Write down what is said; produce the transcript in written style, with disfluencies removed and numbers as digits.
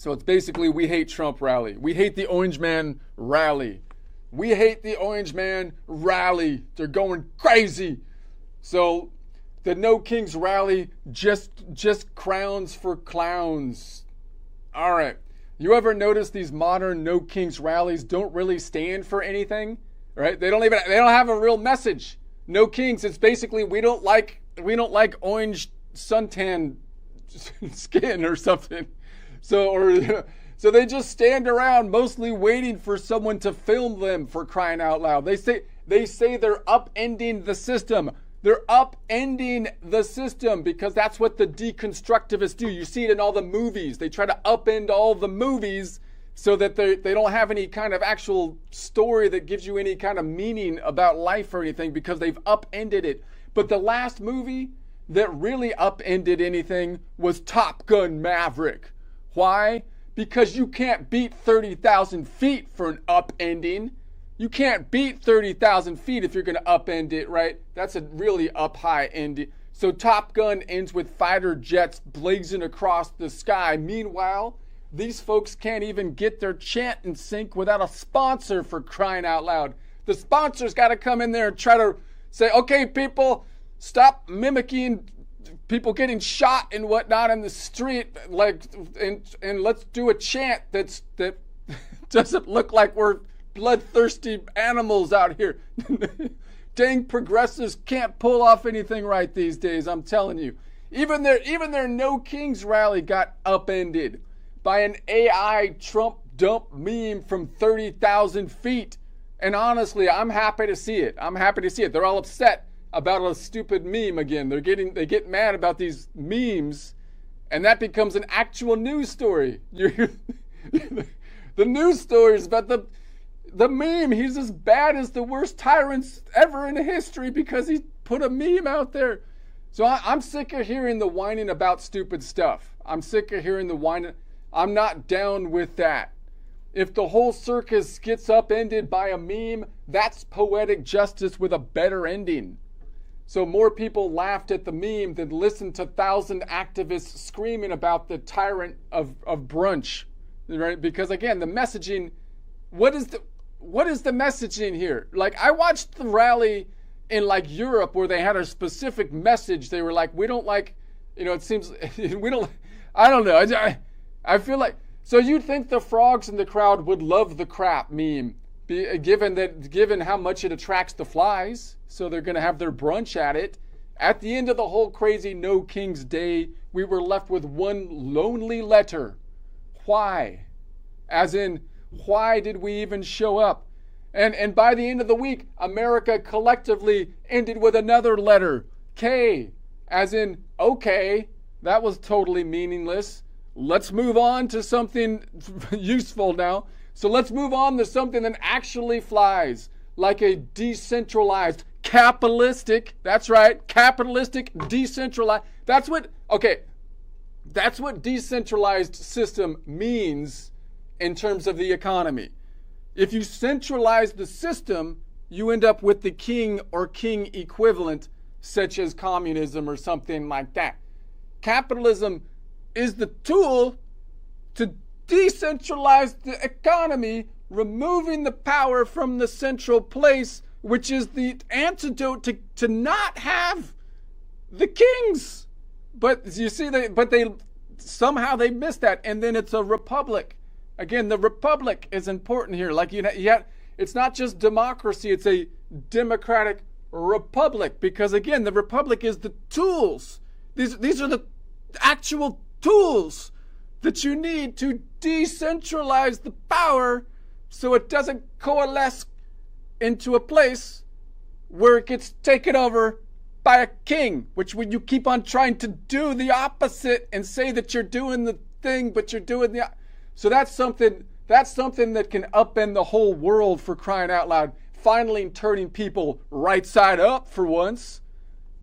So it's basically we hate Trump rally. We hate the Orange Man rally. We hate the Orange Man rally. They're going crazy. So the No Kings rally just crowns for clowns. All right. You ever notice these modern No Kings rallies don't really stand for anything, right? They don't have a real message. No Kings, it's basically we don't like orange suntan skin or something. So they just stand around mostly waiting for someone to film them, for crying out loud. They say they're upending the system. They're upending the system because that's what the deconstructivists do. You see it in all the movies. They try to upend all the movies so that they don't have any kind of actual story that gives you any kind of meaning about life or anything because they've upended it. But the last movie that really upended anything was Top Gun Maverick. Why? Because you can't beat 30,000 feet for an upending. You can't beat 30,000 feet if you're going to upend it, right? That's a really up high ending. So Top Gun ends with fighter jets blazing across the sky. Meanwhile, these folks can't even get their chant in sync without a sponsor, for crying out loud. The sponsor's got to come in there and try to say, okay, people, stop mimicking people getting shot and whatnot in the street, and let's do a chant that doesn't look like we're bloodthirsty animals out here. Dang progressives can't pull off anything right these days, I'm telling you. Even their No Kings rally got upended by an AI Trump dump meme from 30,000 feet. And honestly, I'm happy to see it. They're all upset about a stupid meme again. They get mad about these memes, and that becomes an actual news story. The news story is about the meme. He's as bad as the worst tyrants ever in history because he put a meme out there. So I'm sick of hearing the whining about stupid stuff. I'm sick of hearing the whining. I'm not down with that. If the whole circus gets upended by a meme, that's poetic justice with a better ending. So more people laughed at the meme than listened to 1,000 activists screaming about the tyrant of brunch, right? Because again, the messaging, what is the messaging here? Like, I watched the rally in like Europe where they had a specific message. They were like, we don't like, it seems, I don't know. I feel like, so you'd think the frogs in the crowd would love the crap meme, given how much it attracts the flies. So they're going to have their brunch at it. At the end of the whole crazy No Kings Day, we were left with one lonely letter. Why? As in, why did we even show up? And by the end of the week, America collectively ended with another letter, K, as in, okay, that was totally meaningless. Let's move on to something useful now. So let's move on to something that actually flies, like a decentralized, capitalistic, that's right, capitalistic, decentralized. That's what decentralized system means in terms of the economy. If you centralize the system, you end up with the king or king equivalent, such as communism or something like that. Capitalism is the tool to decentralize the economy, removing the power from the central place, which is the antidote to not have the kings. But you see, they somehow they missed that, and then it's a republic. Again, the republic is important here. Like it's not just democracy; it's a democratic republic. Because again, the republic is the tools. These are the actual tools that you need to decentralize the power, so it doesn't coalesce into a place where it gets taken over by a king. Which when you keep on trying to do the opposite and say that you're doing the thing, but you're doing the. So that's something that can upend the whole world, for crying out loud. Finally turning people right side up for once.